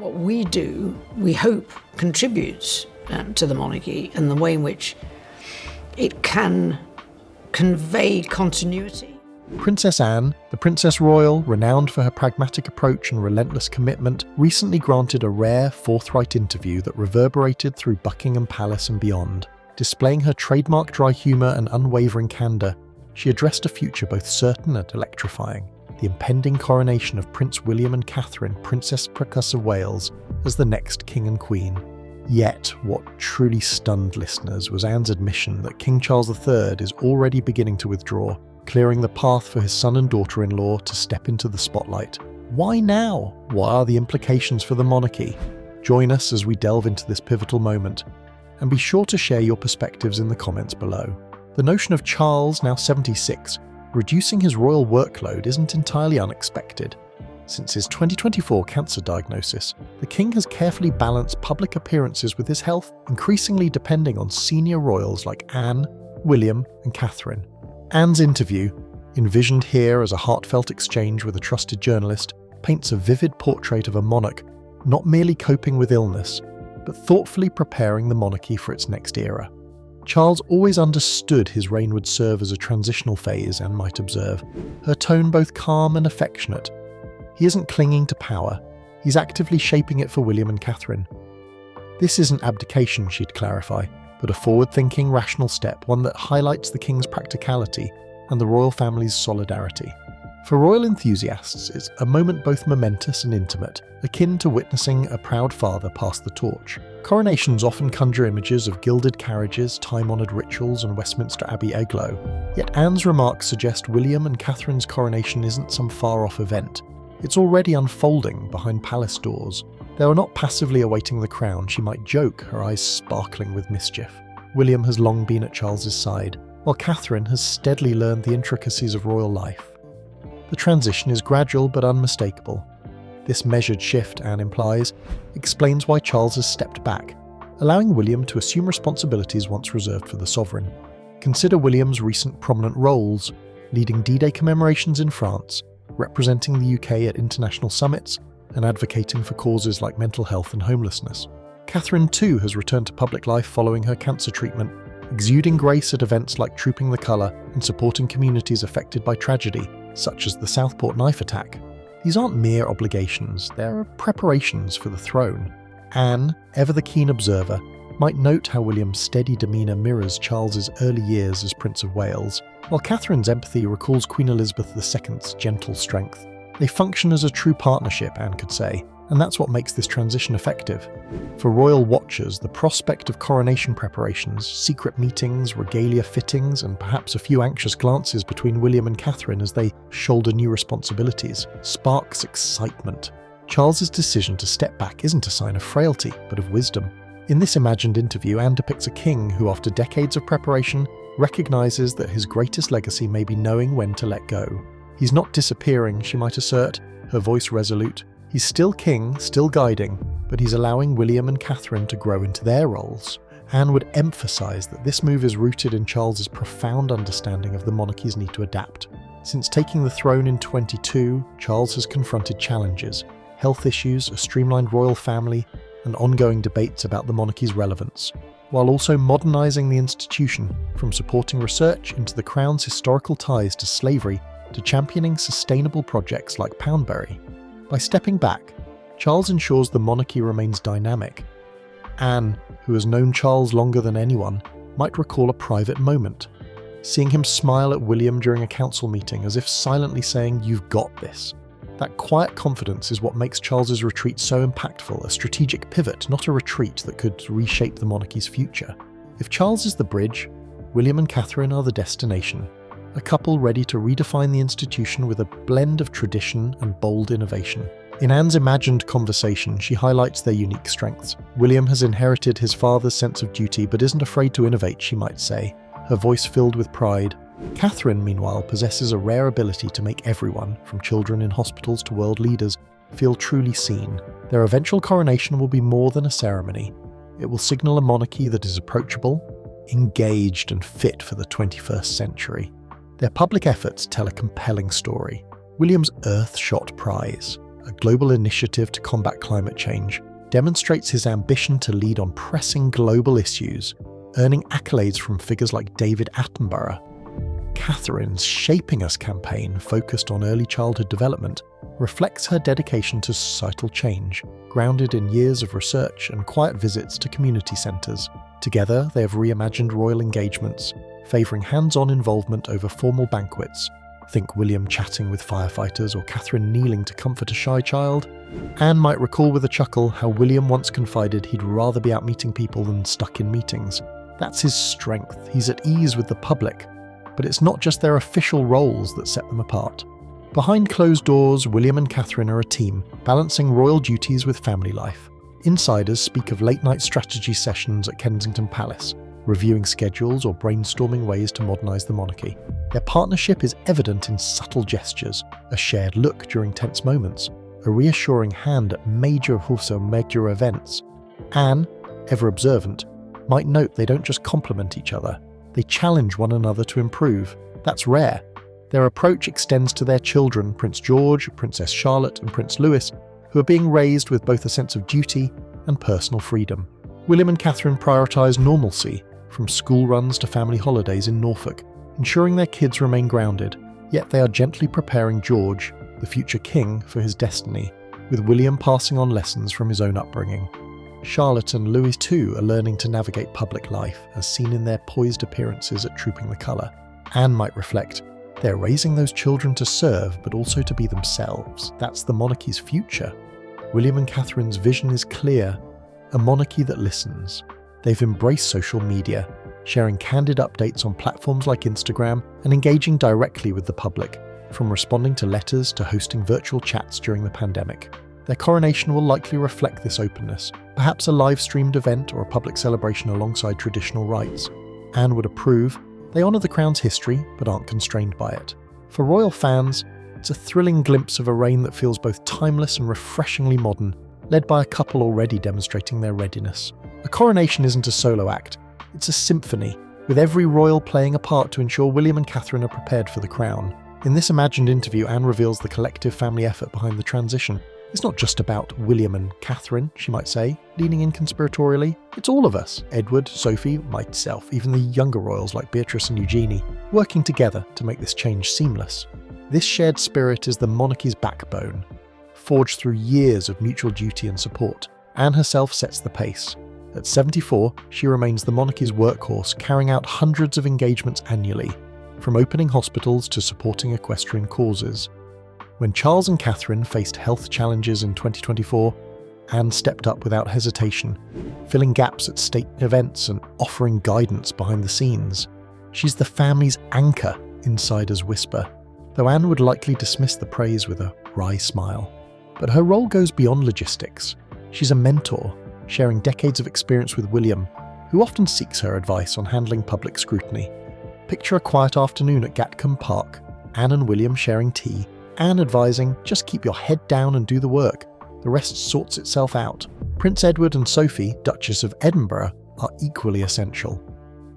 what we do, we hope, contributes to the monarchy and the way in which it can convey continuity. Princess Anne, the Princess Royal, renowned for her pragmatic approach and relentless commitment, recently granted a rare, forthright interview that reverberated through Buckingham Palace and beyond. Displaying her trademark dry humour and unwavering candor, she addressed a future both certain and electrifying, the impending coronation of Prince William and Catherine, Princess of Wales, as the next King and Queen. Yet, what truly stunned listeners was Anne's admission that King Charles III is already beginning to withdraw, clearing the path for his son and daughter-in-law to step into the spotlight. Why now? What are the implications for the monarchy? Join us as we delve into this pivotal moment, and be sure to share your perspectives in the comments below. The notion of Charles, now 76, reducing his royal workload isn't entirely unexpected. Since his 2024 cancer diagnosis, the king has carefully balanced public appearances with his health, increasingly depending on senior royals like Anne, William, and Catherine. Anne's interview, envisioned here as a heartfelt exchange with a trusted journalist, paints a vivid portrait of a monarch not merely coping with illness, but thoughtfully preparing the monarchy for its next era. Charles always understood his reign would serve as a transitional phase, Anne might observe, her tone both calm and affectionate. He isn't clinging to power, he's actively shaping it for William and Catherine. This isn't abdication, she'd clarify, but a forward-thinking, rational step, one that highlights the king's practicality and the royal family's solidarity. For royal enthusiasts, it's a moment both momentous and intimate, akin to witnessing a proud father pass the torch. Coronations often conjure images of gilded carriages, time-honoured rituals, and Westminster Abbey eglow. Yet Anne's remarks suggest William and Catherine's coronation isn't some far-off event. It's already unfolding behind palace doors. They are not passively awaiting the crown, she might joke, her eyes sparkling with mischief. William has long been at Charles's side, while Catherine has steadily learned the intricacies of royal life. The transition is gradual but unmistakable. This measured shift, Anne implies, explains why Charles has stepped back, allowing William to assume responsibilities once reserved for the sovereign. Consider William's recent prominent roles, leading D-Day commemorations in France, representing the UK at international summits, and advocating for causes like mental health and homelessness. Catherine too has returned to public life following her cancer treatment, exuding grace at events like Trooping the Colour and supporting communities affected by tragedy, such as the Southport knife attack. These aren't mere obligations, they're preparations for the throne. Anne, ever the keen observer, might note how William's steady demeanour mirrors Charles's early years as Prince of Wales, while Catherine's empathy recalls Queen Elizabeth II's gentle strength. They function as a true partnership, Anne could say, and that's what makes this transition effective. For royal watchers, the prospect of coronation preparations, secret meetings, regalia fittings, and perhaps a few anxious glances between William and Catherine as they shoulder new responsibilities sparks excitement. Charles's decision to step back isn't a sign of frailty, but of wisdom. In this imagined interview, Anne depicts a king who, after decades of preparation, recognises that his greatest legacy may be knowing when to let go. He's not disappearing, she might assert, her voice resolute. He's still king, still guiding, but he's allowing William and Catherine to grow into their roles. Anne would emphasise that this move is rooted in Charles's profound understanding of the monarchy's need to adapt. Since taking the throne in 22, Charles has confronted challenges, health issues, a streamlined royal family, and ongoing debates about the monarchy's relevance, while also modernising the institution, from supporting research into the Crown's historical ties to slavery to championing sustainable projects like Poundbury. By stepping back, Charles ensures the monarchy remains dynamic. Anne, who has known Charles longer than anyone, might recall a private moment, seeing him smile at William during a council meeting as if silently saying, "You've got this." That quiet confidence is what makes Charles's retreat so impactful, a strategic pivot, not a retreat that could reshape the monarchy's future. If Charles is the bridge, William and Catherine are the destination, a couple ready to redefine the institution with a blend of tradition and bold innovation. In Anne's imagined conversation, she highlights their unique strengths. William has inherited his father's sense of duty but isn't afraid to innovate, she might say, her voice filled with pride. Catherine, meanwhile, possesses a rare ability to make everyone, from children in hospitals to world leaders, feel truly seen. Their eventual coronation will be more than a ceremony. It will signal a monarchy that is approachable, engaged, and fit for the 21st century. Their public efforts tell a compelling story. William's earth-shot prize, a global initiative to combat climate change, demonstrates his ambition to lead on pressing global issues, earning accolades from figures like David Attenborough. Catherine's Shaping Us campaign, focused on early childhood development, reflects her dedication to societal change, grounded in years of research and quiet visits to community centres. Together, they have reimagined royal engagements, favouring hands-on involvement over formal banquets. Think William chatting with firefighters or Catherine kneeling to comfort a shy child. Anne might recall with a chuckle how William once confided he'd rather be out meeting people than stuck in meetings. That's his strength. He's at ease with the public. But it's not just their official roles that set them apart. Behind closed doors, William and Catherine are a team, balancing royal duties with family life. Insiders speak of late-night strategy sessions at Kensington Palace, reviewing schedules or brainstorming ways to modernise the monarchy. Their partnership is evident in subtle gestures, a shared look during tense moments, a reassuring hand at major events. Anne, ever observant, might note they don't just complement each other, they challenge one another to improve. That's rare. Their approach extends to their children, Prince George, Princess Charlotte and Prince Louis, who are being raised with both a sense of duty and personal freedom. William and Catherine prioritise normalcy, from school runs to family holidays in Norfolk, ensuring their kids remain grounded, yet they are gently preparing George, the future king, for his destiny, with William passing on lessons from his own upbringing. Charlotte and Louis too are learning to navigate public life, as seen in their poised appearances at Trooping the Colour. Anne might reflect, they're raising those children to serve, but also to be themselves. That's the monarchy's future. William and Catherine's vision is clear, a monarchy that listens. They've embraced social media, sharing candid updates on platforms like Instagram and engaging directly with the public, from responding to letters to hosting virtual chats during the pandemic. Their coronation will likely reflect this openness, perhaps a live-streamed event or a public celebration alongside traditional rites. Anne would approve. They honour the crown's history, but aren't constrained by it. For royal fans, it's a thrilling glimpse of a reign that feels both timeless and refreshingly modern, led by a couple already demonstrating their readiness. A coronation isn't a solo act, it's a symphony, with every royal playing a part to ensure William and Catherine are prepared for the crown. In this imagined interview, Anne reveals the collective family effort behind the transition. It's not just about William and Catherine, she might say, leaning in conspiratorially. It's all of us, Edward, Sophie, myself, even the younger royals like Beatrice and Eugenie, working together to make this change seamless. This shared spirit is the monarchy's backbone. Forged through years of mutual duty and support, Anne herself sets the pace. At 74, she remains the monarchy's workhorse, carrying out hundreds of engagements annually, from opening hospitals to supporting equestrian causes. When Charles and Catherine faced health challenges in 2024, Anne stepped up without hesitation, filling gaps at state events and offering guidance behind the scenes. She's the family's anchor, insiders whisper, though Anne would likely dismiss the praise with a wry smile. But her role goes beyond logistics. She's a mentor, sharing decades of experience with William, who often seeks her advice on handling public scrutiny. Picture a quiet afternoon at Gatcombe Park, Anne and William sharing tea, Anne advising, just keep your head down and do the work. The rest sorts itself out. Prince Edward and Sophie, Duchess of Edinburgh, are equally essential.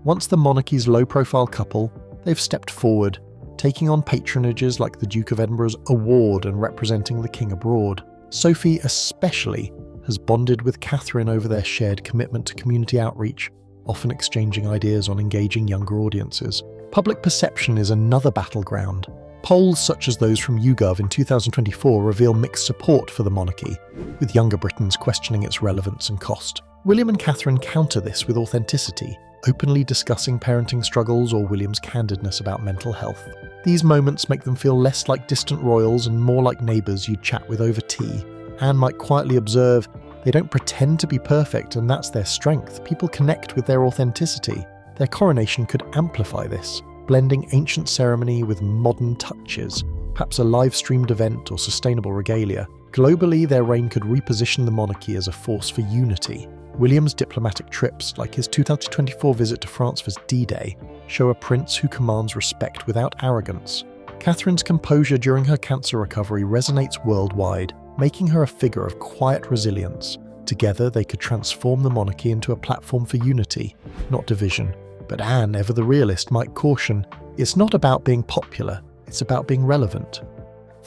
Once the monarchy's low-profile couple, they've stepped forward, taking on patronages like the Duke of Edinburgh's award and representing the King abroad. Sophie especially has bonded with Catherine over their shared commitment to community outreach, often exchanging ideas on engaging younger audiences. Public perception is another battleground. Polls such as those from YouGov in 2024 reveal mixed support for the monarchy, with younger Britons questioning its relevance and cost. William and Catherine counter this with authenticity, openly discussing parenting struggles or William's candidness about mental health. These moments make them feel less like distant royals and more like neighbours you'd chat with over tea. Anne might quietly observe, they don't pretend to be perfect, and that's their strength. People connect with their authenticity. Their coronation could amplify this, blending ancient ceremony with modern touches, perhaps a live-streamed event or sustainable regalia. Globally, their reign could reposition the monarchy as a force for unity. William's diplomatic trips, like his 2024 visit to France for D-Day, show a prince who commands respect without arrogance. Catherine's composure during her cancer recovery resonates worldwide, making her a figure of quiet resilience. Together, they could transform the monarchy into a platform for unity, not division. But Anne, ever the realist, might caution, it's not about being popular, it's about being relevant.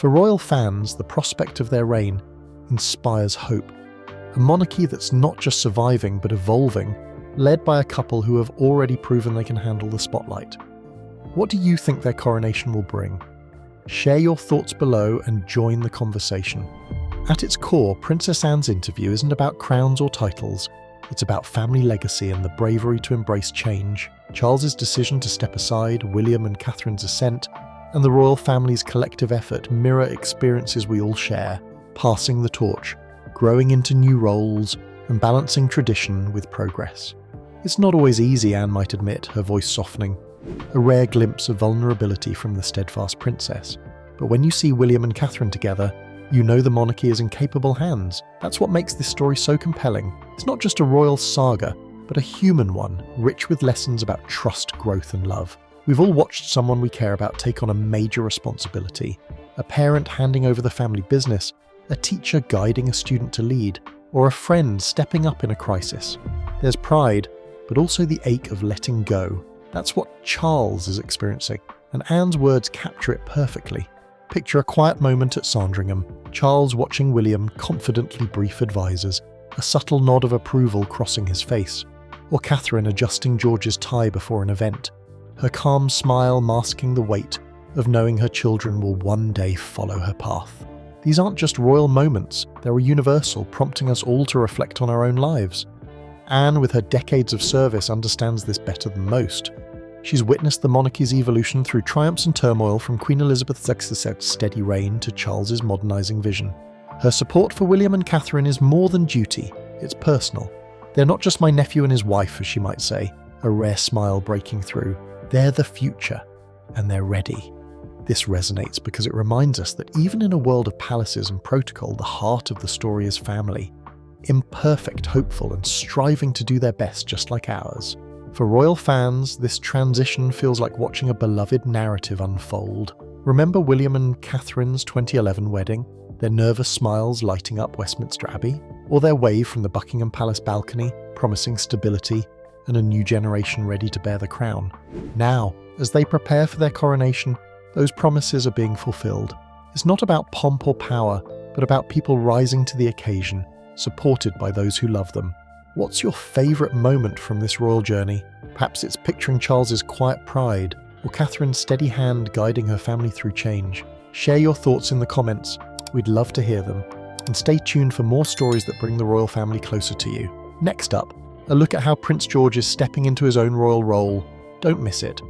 For royal fans, the prospect of their reign inspires hope. A monarchy that's not just surviving but evolving, led by a couple who have already proven they can handle the spotlight. What do you think their coronation will bring? Share your thoughts below and join the conversation. At its core, Princess Anne's interview isn't about crowns or titles. It's about family legacy and the bravery to embrace change, Charles's decision to step aside, William and Catherine's ascent, and the royal family's collective effort mirror experiences we all share, passing the torch, growing into new roles, and balancing tradition with progress. It's not always easy, Anne might admit, her voice softening, a rare glimpse of vulnerability from the steadfast princess. But when you see William and Catherine together, you know the monarchy is in capable hands. That's what makes this story so compelling. It's not just a royal saga, but a human one, rich with lessons about trust, growth, and love. We've all watched someone we care about take on a major responsibility. A parent handing over the family business, a teacher guiding a student to lead, or a friend stepping up in a crisis. There's pride, but also the ache of letting go. That's what Charles is experiencing, and Anne's words capture it perfectly. Picture a quiet moment at Sandringham, Charles watching William confidently brief advisors, a subtle nod of approval crossing his face, or Catherine adjusting George's tie before an event, her calm smile masking the weight of knowing her children will one day follow her path. These aren't just royal moments, they're universal, prompting us all to reflect on our own lives. Anne, with her decades of service, understands this better than most. She's witnessed the monarchy's evolution through triumphs and turmoil, from Queen Elizabeth II's steady reign to Charles's modernising vision. Her support for William and Catherine is more than duty, it's personal. They're not just my nephew and his wife, as she might say, a rare smile breaking through. They're the future, and they're ready. This resonates because it reminds us that even in a world of palaces and protocol, the heart of the story is family. Imperfect, hopeful, and striving to do their best just like ours. For royal fans, this transition feels like watching a beloved narrative unfold. Remember William and Catherine's 2011 wedding? Their nervous smiles lighting up Westminster Abbey? Or their wave from the Buckingham Palace balcony, promising stability and a new generation ready to bear the crown? Now, as they prepare for their coronation, those promises are being fulfilled. It's not about pomp or power, but about people rising to the occasion, supported by those who love them. What's your favourite moment from this royal journey? Perhaps it's picturing Charles's quiet pride, or Catherine's steady hand guiding her family through change. Share your thoughts in the comments. We'd love to hear them. And stay tuned for more stories that bring the royal family closer to you. Next up, a look at how Prince George is stepping into his own royal role. Don't miss it.